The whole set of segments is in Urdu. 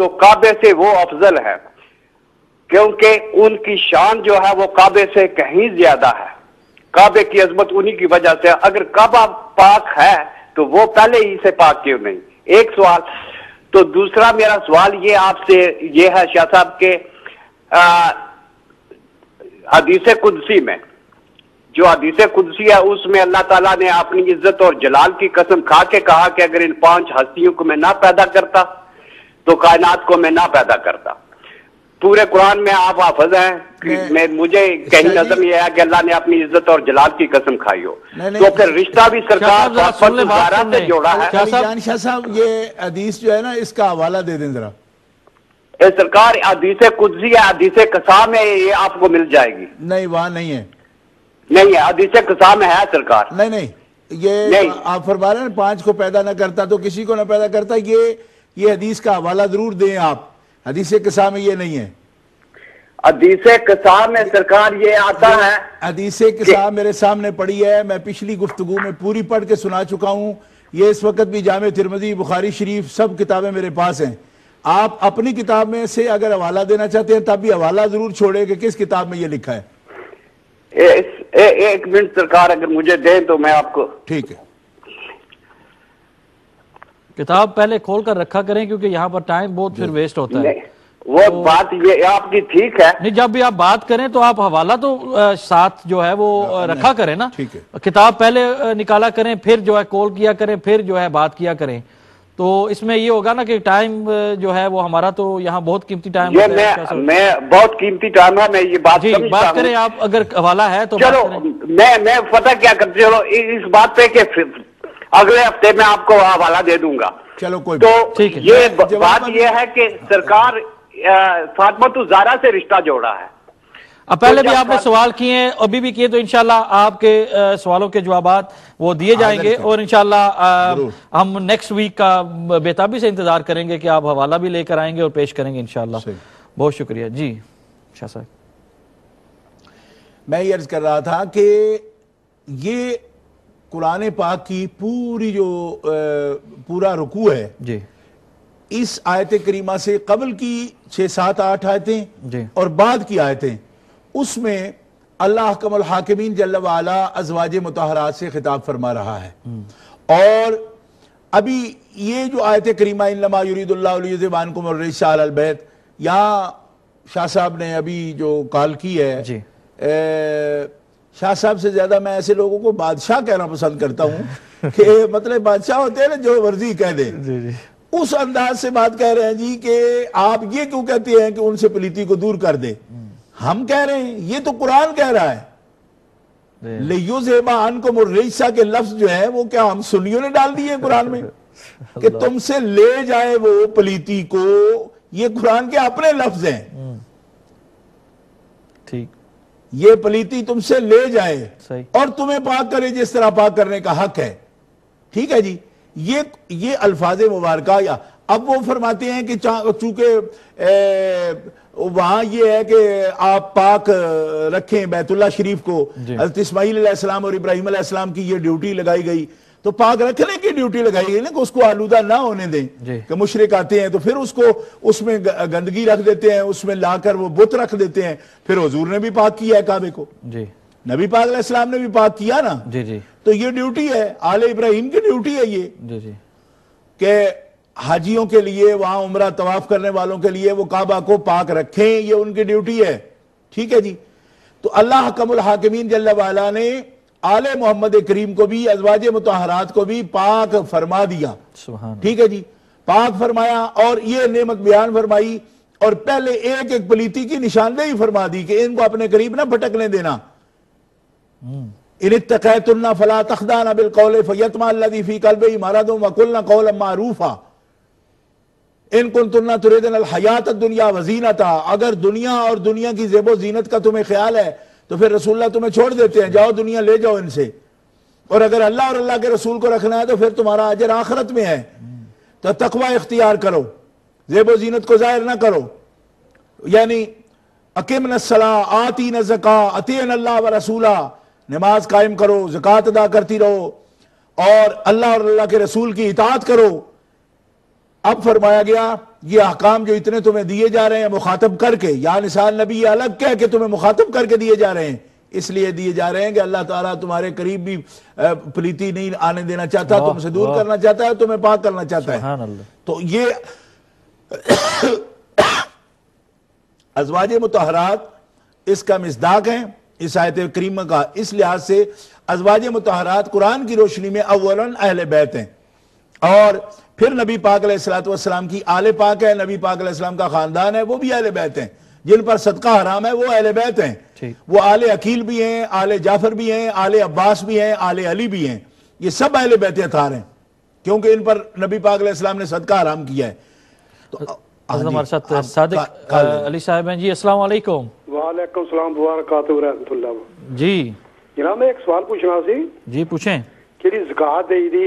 تو کعبے سے وہ افضل ہے، کیونکہ ان کی شان جو ہے وہ کعبے سے کہیں زیادہ ہے. کعبے کی عظمت انہی کی وجہ سے. اگر کعبہ پاک ہے تو وہ پہلے ہی سے پاک کیوں نہیں؟ ایک سوال. تو دوسرا میرا سوال یہ آپ سے یہ ہے شاہ صاحب کہ حدیث قدسی میں، جو حدیث قدسی ہے اس میں اللہ تعالیٰ نے اپنی عزت اور جلال کی قسم کھا کے کہا کہ اگر ان 5 ہستیوں کو میں نہ پیدا کرتا تو کائنات کو میں نہ پیدا کرتا. پورے قرآن میں آپ حافظ ہیں، مجھے کہیں نظر یہ ہے کہ اللہ نے اپنی عزت اور جلال کی قسم کھائی ہو. تو پھر رشتہ بھی سرکار سے جوڑا ہے. شاہ صاحب یہ حدیث جو ہے نا اس کا حوالہ دے دیں ذرا. سرکار حدیث قدسی ہے، حدیث قسام ہے، یہ آپ کو مل جائے گی. نہیں وہاں نہیں ہے. نہیں ہے، حدیث قسام ہے سرکار. نہیں یہ آپ فرما رہے ہیں 5 کو پیدا نہ کرتا تو کسی کو نہ پیدا کرتا. یہ حدیث کا حوالہ ضرور دیں آپ. حدیث قسام یہ نہیں ہے. حدیث قسام میں سرکار یہ آتا ہے، حدیث قسام میرے سامنے پڑھی ہے، میں پچھلی گفتگو میں پوری پڑھ کے سنا چکا ہوں. یہ اس وقت بھی جامع ترمذی، بخاری شریف سب کتابیں میرے پاس ہیں. آپ اپنی کتاب میں سے اگر حوالہ دینا چاہتے ہیں تب بھی حوالہ ضرور چھوڑے کہ کس کتاب میں یہ لکھا ہے. ایک منٹ سرکار اگر مجھے دیں تو میں آپ کو. ٹھیک ہے. کتاب پہلے کھول کر رکھا کریں کیونکہ یہاں پر ٹائم بہت پھر ویسٹ ہوتا ہے. وہ بات یہ آپ کی ٹھیک ہے. نہیں جب بھی آپ بات کریں تو آپ حوالہ تو ساتھ جو ہے وہ رکھا کریں نا. کتاب پہلے نکالا کریں، پھر جو ہے کال کیا کریں، پھر جو ہے بات کیا کریں. تو اس میں یہ ہوگا نا کہ ٹائم جو ہے وہ ہمارا تو یہاں بہت قیمتی ٹائم ہے. میں بہت قیمتی ٹائم ہے، میں یہ بات جی بات کریں آپ اگر حوالہ ہے تو. چلو میں پتہ کیا کرتے، چلو اس بات پہ کہ اگلے ہفتے میں آپ کو حوالہ دے دوں گا. چلو کوئی تو یہ بات یہ ہے کہ سرکار فاطمہ الزہرا سے رشتہ جوڑا ہے. اب پہلے بھی آپ نے سوال کیے ہیں، ابھی بھی کیے، تو انشاءاللہ آپ کے سوالوں کے جوابات وہ دیے جائیں گے اور انشاءاللہ ہم نیکسٹ ویک کا بے تابی سے انتظار کریں گے کہ آپ حوالہ بھی لے کر آئیں گے اور پیش کریں گے انشاءاللہ. بہت شکریہ. جی شاہ صاحب. میں یہ عرض کر رہا تھا کہ یہ قرآن پاک کی پوری جو پورا رکوع ہے جی اس آیت کریمہ سے قبل کی 6 7 8 آیتیں اور بعد کی آیتیں، اس میں اللہ احکم الحاکمین جل وعلا ازواج مطہرات سے خطاب فرما رہا ہے. اور ابھی یہ جو آیت کریمہ انما یرید اللہ لیذھب عنکم الرجس اہل البیت، یہاں شاہ صاحب نے ابھی جو کال کی ہے، شاہ صاحب سے زیادہ میں ایسے لوگوں کو بادشاہ کہنا پسند کرتا ہوں کہ مطلب بادشاہ ہوتے ہیں نا جو مرضی کہہ دیں، اس انداز سے بات کہہ رہے ہیں جی کہ آپ یہ کیوں کہتے ہیں کہ ان سے پلیتی کو دور کر دیں. ہم کہہ رہے ہیں یہ تو قرآن کہہ رہا ہے. لیذھب عنکم الرجس کے لفظ جو ہے وہ کیا ہم سنیوں نے ڈال دیے قرآن میں کہ تم سے لے جائے وہ پلیتی کو؟ یہ قرآن کے اپنے لفظ ہیں. ٹھیک، یہ پلیتی تم سے لے جائے اور تمہیں پاک کرے جس طرح پاک کرنے کا حق ہے. ٹھیک ہے جی. یہ الفاظ مبارکہ. اب وہ فرماتے ہیں کہ چونکہ وہاں یہ ہے کہ آپ پاک رکھیں بیت اللہ شریف کو. حضرت اسماعیل علیہ السلام اور ابراہیم علیہ السلام کی یہ ڈیوٹی لگائی گئی، تو پاک رکھنے کی ڈیوٹی لگائی گئی نا کہ اس کو آلودہ نہ ہونے دیں. کہ مشرک آتے ہیں تو پھر اس میں گندگی رکھ دیتے ہیں، اس میں لا کر وہ بت رکھ دیتے ہیں. پھر حضور نے بھی پاک کیا ہے کعبے کو، نبی پاک علیہ السلام نے بھی پاک کیا نا. تو یہ ڈیوٹی ہے، آل ابراہیم کی ڈیوٹی ہے یہ کہ حاجیوں کے لیے، وہاں عمرہ طواف کرنے والوں کے لیے وہ کعبہ کو پاک رکھیں. یہ ان کی ڈیوٹی ہے. ٹھیک ہے جی. تو اللہ حکم الحاکمین جل وعلا نے آل محمد کریم کو بھی، ازواج مطہرات کو بھی پاک فرما دیا. ٹھیک ہے جی. پاک فرمایا اور یہ نعمت بیان فرمائی اور پہلے ایک ایک پلیتی کی نشاندہی فرما دی کہ ان کو اپنے قریب نہ بھٹکنے دینا. ان اتقیتن فلا تخضعن بالقول فیطمع الذی فی قلبہ مرض وقلن قولا معروفا ان کنتن تریدن الحیات الدنیا وزینتہا. اگر دنیا اور دنیا کی زیب و زینت کا تمہیں خیال ہے تو پھر رسول اللہ تمہیں چھوڑ دیتے ہیں، جاؤ دنیا لے جاؤ ان سے. اور اگر اللہ اور اللہ کے رسول کو رکھنا ہے تو پھر تمہارا اجر آخرت میں ہے. تو تقوی اختیار کرو، زیب و زینت کو ظاہر نہ کرو. یعنی اقمنا الصلاۃ آتینا الزکاۃ اطیعنا اللہ ورسولہ، نماز قائم کرو، زکوٰۃ ادا کرتی رہو اور اللہ اور اللہ کے رسول کی اطاعت کرو. اب فرمایا گیا یہ احکام جو اتنے تمہیں دیے جا رہے ہیں مخاطب کر کے، یا نثال نبی یہ الگ کہہ کہ تمہیں مخاطب کر کے دیے جا رہے ہیں، اس لیے دیے جا رہے ہیں کہ اللہ تعالیٰ تمہارے قریب بھی پلیتی نہیں آنے دینا چاہتا، تم سے دور کرنا چاہتا ہے، تمہیں پاک کرنا چاہتا ہے۔ تو یہ ازواج مطہرات اس کا مصداق ہیں اس آیت کریمہ کا، اس لحاظ سے ازواج مطہرات قرآن کی روشنی میں اولاً اہل بیت ہیں، اور پھر نبی پاک علیہ السلام کی آل پاک ہے، نبی پاک علیہ السلام کا خاندان ہے، وہ بھی اہل بیت ہیں، جن پر صدقہ حرام ہے وہ اہل بیت ہیں، وہ آل عقیل بھی ہیں، آل جعفر بھی ہیں، آل عباس بھی ہیں، آل علی بھی ہیں، یہ سب اہل بیت اطہار ہیں کیونکہ ان پر نبی پاک علیہ السلام نے صدقہ حرام کیا ہے۔ تو ہمارے ساتھ صادق علی صاحب ہیں۔ جی السلام علیکم۔ وعلیکم السلام ورحمۃ اللہ وبرکاتہ۔ جی جناب میں ایک سوال پوچھنا سی۔ جی پوچھیں۔ کہ زکوٰۃ دے دی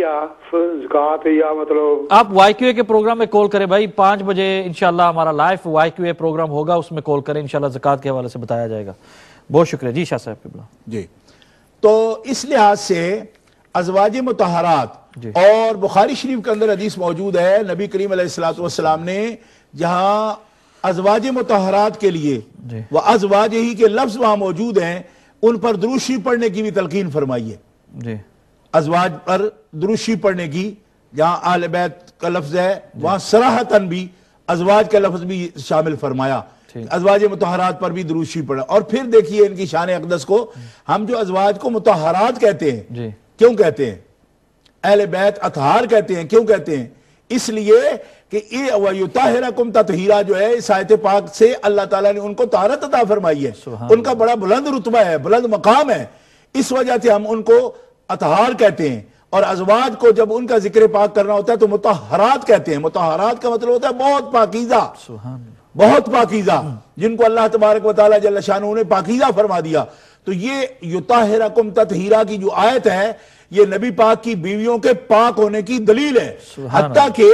زکوٰۃ یا مطلب آپ وائی کیو اے کے پروگرام میں کال کریں بھائی، 5 بجے انشاءاللہ ہمارا لائیو وائی کیو اے پروگرام ہوگا، اس میں کال کریں، انشاءاللہ زکوٰۃ کے حوالے سے بتایا جائے گا۔ بہت شکریہ جی شاہ صاحب قبلہ۔ جی تو اس لحاظ سے ازواج مطہرات اور بخاری شریف کے اندر حدیث موجود ہے، نبی کریم علیہ السلام نے جہاں ازواج مطہرات کے لیے وہ ازواج ہی کے لفظ وہاں موجود ہیں، ان پر درود شریف پڑھنے کی بھی تلقین فرمائی ہے۔ جی ازواج پر درود شریف پڑھنے کی، جہاں آل بیت کا لفظ ہے وہاں صراحتاً بھی ازواج کا لفظ بھی شامل فرمایا، ازواج مطہرات پر بھی درود شریف پڑھا۔ اور پھر دیکھیے ان کی شان اقدس کو، ہم جو ازواج کو مطہرات کہتے ہیں کیوں کہتے ہیں؟ اہل بیت اطہار کہتے ہیں، کیوں کہتے ہیں؟ اس لیے کہ وَيُطَهِّرَكُمْ تَطْهِيرًا جو ہے اس آیت پاک سے اللہ تعالیٰ نے ان کو طہارت عطا فرمائی ہے، ان کا بڑا بلند رتبہ ہے، بلند مقام ہے، اس وجہ سے ہم ان کو اطہار کہتے ہیں۔ اور ازواج کو جب ان کا ذکر پاک کرنا ہوتا ہے تو مطہرات کہتے ہیں۔ مطہرات کا مطلب ہوتا ہے بہت پاکیزہ، بہت پاکیزہ، جن کو اللہ تبارک و تعالیٰ جل شانہ نے پاکیزہ فرما دیا۔ تو یہ یطہرکم تطہیرا کی جو آیت ہے یہ نبی پاک کی بیویوں کے پاک ہونے کی دلیل ہے، حتیٰ کہ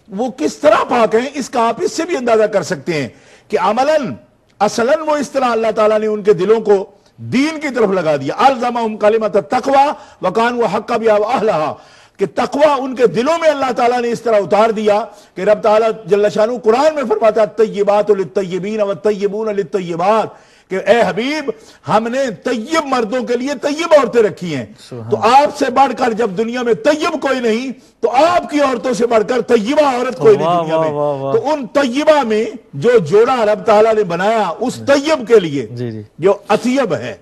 وہ کس طرح پاک ہیں اس کا آپ اس سے بھی اندازہ کر سکتے ہیں کہ عملاً اصلاً وہ اس طرح اللہ تعالیٰ نے ان کے دلوں کو دین کی طرف لگا دیا۔ الزمہم کلمۃ التقوی وکانوا حق بہا واہلھا، کہ تقوی ان کے دلوں میں اللہ تعالیٰ نے اس طرح اتار دیا کہ رب تعالیٰ جل شانہ قرآن میں فرماتا ہے الطیبات للطیبین والطیبون للطیبات، کہ اے حبیب ہم نے طیب مردوں کے لیے طیب عورتیں رکھی ہیں، تو آپ سے بڑھ کر جب دنیا میں طیب کوئی نہیں تو آپ کی عورتوں سے بڑھ کر طیبہ عورت کوئی نہیں دنیا میں۔ تو ان طیبہ میں جو جوڑا رب تعالیٰ نے بنایا اس طیب کے لیے جو اطیب ہے،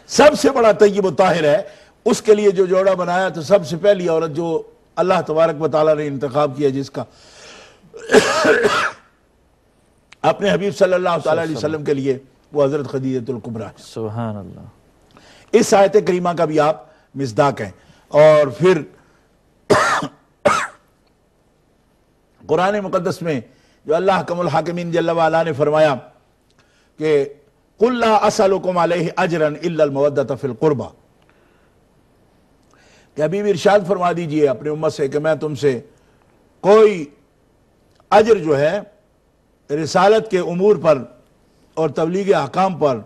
سب سے بڑا طیب و طاہر ہے، اس کے لیے جو جوڑا بنایا، تو سب سے پہلی عورت جو اللہ تبارک و تعالیٰ نے انتخاب کیا جس کا اپنے حبیب صلی اللہ علیہ وسلم کے لیے، وہ حضرت خدیجہ الکبریٰ ہے۔ سبحان اللہ۔ اس آیت کریمہ کا بھی آپ مصداق ہیں۔ اور پھر قرآن مقدس میں جو اللہ حکم الحاکمین جل وعلا نے فرمایا کہ قُلْ لَا أَسْأَلُكُمْ عَلَيْهِ أَجْرًا إِلَّا الْمَوَدَّةَ فِي الْقُرْبَى، کہ حبیب ارشاد فرما دیجئے اپنی امت سے کہ میں تم سے کوئی اجر جو ہے رسالت کے امور پر اور تبلیغ احکام پر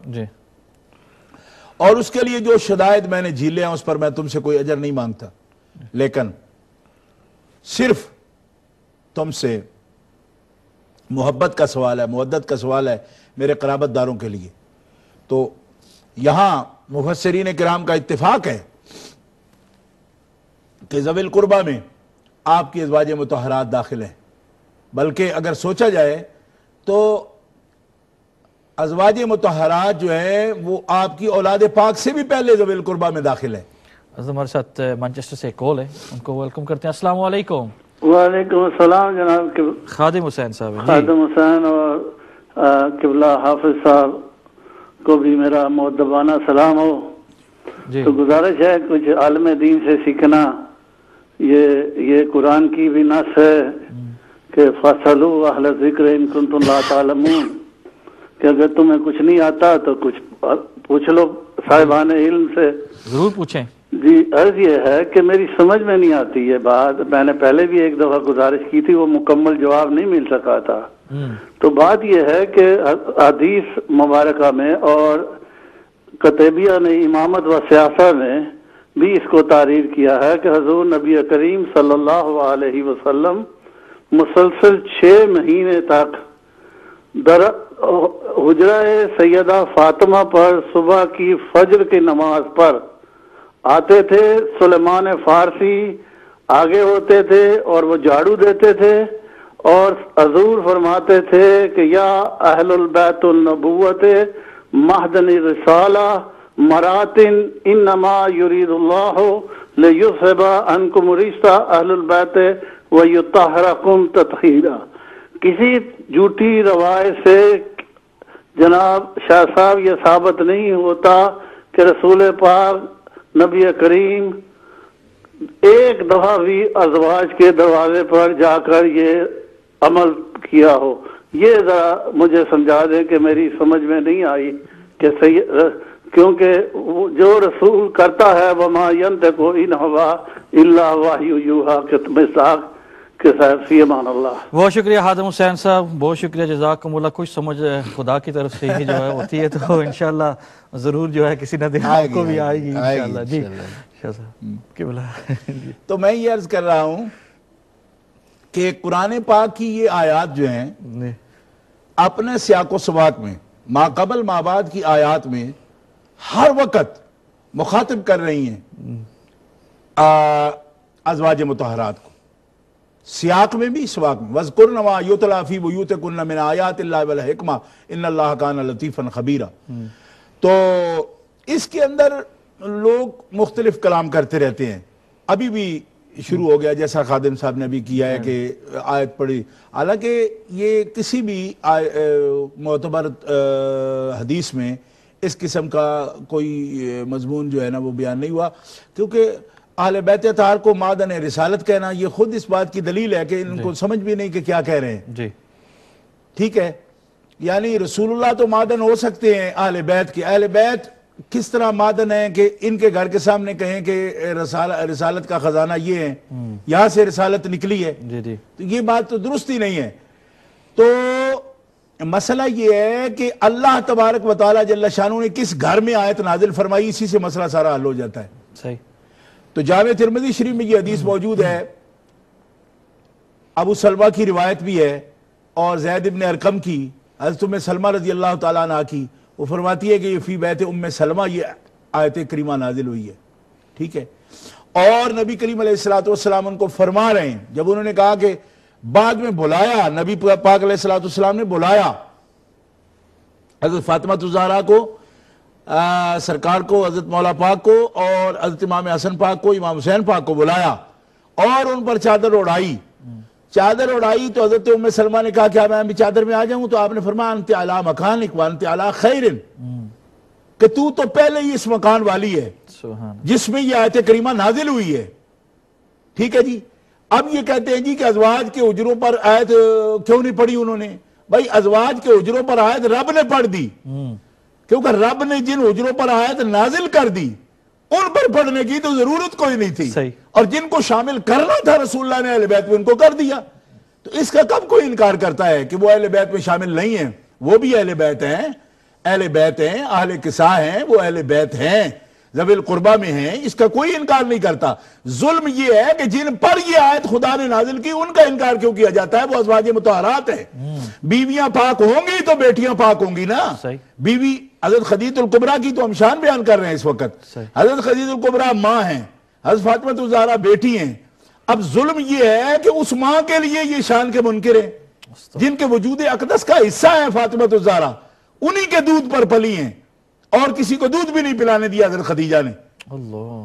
اور اس کے لیے جو شدائد میں نے جھیلے ہیں اس پر میں تم سے کوئی اجر نہیں مانگتا، لیکن صرف تم سے محبت کا سوال ہے، مودت کا سوال ہے میرے قرابت داروں کے لیے۔ تو یہاں مفسرین کرام کا اتفاق ہے کہ ذوی القربہ میں آپ کی ازواج مطہرات داخل ہیں، بلکہ اگر سوچا جائے تو ازواج مطہرات جو ہے وہ آپ کی اولاد پاک سے بھی پہلے ذوی القربہ میں داخل ہے۔ ہمارے ساتھ مانچسٹر سے کال ہے، ان کو ویلکم کرتے ہیں۔ السلام علیکم۔ وعلیکم السلام جناب خادم حسین صاحب۔ خادم حسین اور قبلہ حافظ صاحب کو بھی میرا مؤدبانہ سلام ہو۔ تو گزارش ہے کچھ عالم دین سے سیکھنا، یہ قرآن کی بھی نص ہے کہ فَاسْأَلُوا أَهْلَ الذِّكْرِ إِن كُنتُمْ لَا تَعْلَمُونَ، کہ اگر تمہیں کچھ نہیں آتا تو کچھ پوچھ لو صاحبان علم سے۔ ضرور پوچھیں۔ جی عرض یہ ہے کہ میری سمجھ میں نہیں آتی یہ بات، میں نے پہلے بھی ایک دفعہ گزارش کی تھی، وہ مکمل جواب نہیں مل سکا تھا۔ تو بات یہ ہے کہ حدیث مبارکہ میں اور کتیبیہ نے امامت و سیاست میں بھی اس کو تعریر کیا ہے کہ حضور نبی کریم صلی اللہ علیہ وسلم مسلسل 6 مہینے تک در حجرہ سیدہ فاطمہ پر صبح کی فجر کی نماز پر آتے تھے. سلیمان فارسی آگے ہوتے تھے اور وہ جھاڑو دیتے تھے اور حضور فرماتے تھے کہ یا اہل البیت النبوت مہدن رسالہ مراتن انما یرید اللہ لیذہب عنکم رجس اہل البیت ویطہرکم تطہیرا. کسی جھوٹی روایت سے جناب شاہ صاحب یہ ثابت نہیں ہوتا کہ رسول پاک نبی کریم ایک دفعہ بھی ازواج کے دروازے پر جا کر یہ عمل کیا ہو. یہ ذرا مجھے سمجھا دیں کہ میری سمجھ میں نہیں آئی کہ کیونکہ جو رسول کرتا ہے وما ينطق ان هوى الا وحی یوحی کہ مساق کے صاحب فی امان اللہ. بہت شکریہ حاتم حسین صاحب، بہت شکریہ، جزاکم اللہ. کچھ سمجھ خدا کی طرف سے ہی جو ہے ہوتی ہے تو انشاءاللہ ضرور جو ہے کسی نہ دن آپ کو بھی آئے گی انشاءاللہ. جی شاہ صاحب کی بلا. تو میں یہ عرض کر رہا ہوں کہ قرآن پاک کی یہ آیات جو ہیں اپنے سیاق و سباق میں ما قبل ما بعد کی آیات میں ہر وقت مخاطب کر رہی ہیں ازواج مطہرات کو، سیاق میں بھی سباق میں. وَذْكُرْنَ مَا يُتْلَى فِي بُيُوتِكُنَّ مِنْ آیَاتِ اللَّهِ وَالْحِکْمَةِ إِنَّ اللَّهَ كَانَ لَطِیفًا خَبِیرًا. تو اس کے اندر لوگ مختلف کلام کرتے رہتے ہیں. ابھی بھی شروع ہو گیا جیسا خادم صاحب نے بھی کیا ہے کہ آیت پڑھی، حالانکہ یہ کسی بھی معتبر حدیث میں اس قسم کا کوئی مضمون جو ہے نا وہ بیان نہیں ہوا، کیونکہ اہل بیت اطہار کو معدن رسالت کہنا یہ خود اس بات کی دلیل ہے کہ ان کو سمجھ بھی نہیں کہ کیا کہہ رہے ہیں. جی ٹھیک ہے، یعنی رسول اللہ تو معدن ہو سکتے ہیں اہل بیت کے. اہل بیت کس طرح معدن ہیں کہ ان کے گھر کے سامنے کہیں کہ رسالت کا خزانہ یہ ہے، یہاں سے رسالت نکلی ہے. تو یہ بات تو درست ہی نہیں ہے. تو مسئلہ یہ ہے کہ اللہ تبارک و تعالی جل شانہ نے کس گھر میں آیت نازل فرمائی، اسی سے مسئلہ سارا حل ہو جاتا ہے. صحیح. تو جامع ترمذی شریف میں یہ حدیث موجود ہے، ابو سلمہ کی روایت بھی ہے اور زید ابن ارقم کی، حضرت ام سلمہ رضی اللہ تعالیٰ عنہ کی. وہ فرماتی ہے کہ یہ فی بیت ام سلمہ یہ آیت کریمہ نازل ہوئی ہے. ٹھیک ہے، اور نبی کریم علیہ السلام ان کو فرما رہے ہیں جب انہوں نے کہا کہ بعد میں بلایا، نبی پاک علیہ السلام نے بلایا حضرت فاطمہ الزہرا کو، سرکار کو، حضرت مولا پاک کو اور حضرت امام حسن پاک کو، امام حسین پاک کو بلایا اور ان پر چادر اڑائی. چادر اڑائی تو حضرت ام سلمہ نے کہا کہ میں بھی چادر میں آ جاؤں، تو آپ نے فرمایا انت علی مکانک وانت علی خیر، کہ تو پہلے ہی اس مکان والی ہے جس میں یہ آیت کریمہ نازل ہوئی ہے. ٹھیک ہے جی. اب یہ کہتے ہیں جی کہ ازواج کے حجروں پر آیت کیوں نہیں پڑھی انہوں نے؟ بھائی ازواج کے حجروں پر آیت رب نے پڑھ دی، کیونکہ رب نے جن حجروں پر آیت نازل کر دی ان پر پڑھنے کی تو ضرورت کوئی نہیں تھی، اور جن کو شامل کرنا تھا رسول اللہ نے اہل بیت میں ان کو کر دیا. تو اس کا کب کوئی انکار کرتا ہے کہ وہ اہل بیت میں شامل نہیں ہیں؟ وہ بھی اہل بیت ہیں، اہل بیت ہیں، اہل قصا ہیں، وہ اہل بیت ہیں، ذوی القربہ میں ہیں. اس کا کوئی انکار نہیں کرتا. ظلم یہ ہے کہ جن پر یہ آیت خدا نے نازل کی ان کا انکار کیوں کیا جاتا ہے؟ وہ ازواج مطہرات ہیں. بیویاں پاک ہوں گی تو بیٹیاں پاک ہوں گی نا. بیوی حضرت خدیجہ الکبریٰ کی تو ہم شان بیان کر رہے ہیں اس وقت. حضرت خدیجہ الکبریٰ ماں ہیں، حضرت فاطمہ الزہرا بیٹی ہیں. اب ظلم یہ ہے کہ اس ماں کے لیے یہ شان کے منکر ہیں جن کے وجود اقدس کا حصہ ہے فاطمہ الزہرا، انہی کے دودھ پر پلی ہیں اور کسی کو دودھ بھی نہیں پلانے دیا حضرت خدیجہ نے.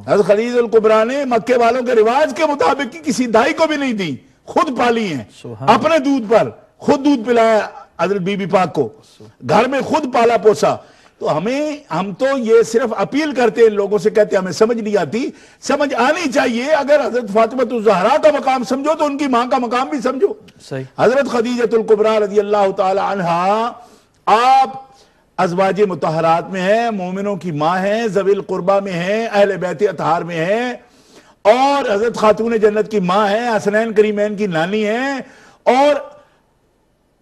حضرت خدیجہ الکبریٰ نے مکے والوں کے رواج کے مطابق کسی دائی کو بھی نہیں دی، خود پالی ہیں، اپنے دودھ پر خود دودھ پلایا حضرت بی بی پاک کو، گھر میں خود پالا پوسا. تو ہم تو یہ صرف اپیل کرتے ہیں لوگوں سے، کہتے ہیں ہمیں سمجھ نہیں آتی. سمجھ آنی چاہیے. اگر حضرت فاطمہ الزہرا کا مقام سمجھو تو ان کی ماں کا مقام بھی سمجھو. حضرت خدیجہ الکبریٰ رضی اللہ تعالی عنہا آپ ازواج مطہرات میں ہیں، مومنوں کی ماں ہیں، ذوی القربہ میں ہیں، اہل بیت اطہار میں ہیں، اور حضرت خاتون جنت کی ماں ہیں، حسنین کریمین کی نانی ہیں، اور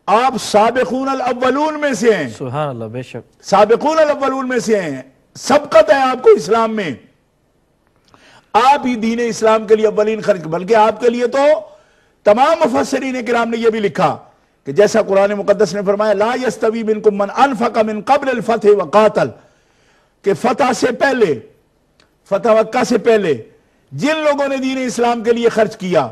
آپ سابقون الاولون میں سے ہیں. سبحان اللہ. بے شک سابقون الاولون میں سے ہیں. سبقت ہے آپ کو اسلام میں. آپ ہی دین اسلام کے لیے اولین خرچ، بلکہ آپ کے لیے تو تمام مفسرین کرام نے یہ بھی لکھا کہ جیسا قرآن مقدس نے فرمایا لا یستوی منکم من انفق من قبل الفتح وقاتل، کہ فتح سے پہلے، فتح مکہ سے پہلے جن لوگوں نے دین اسلام کے لیے خرچ کیا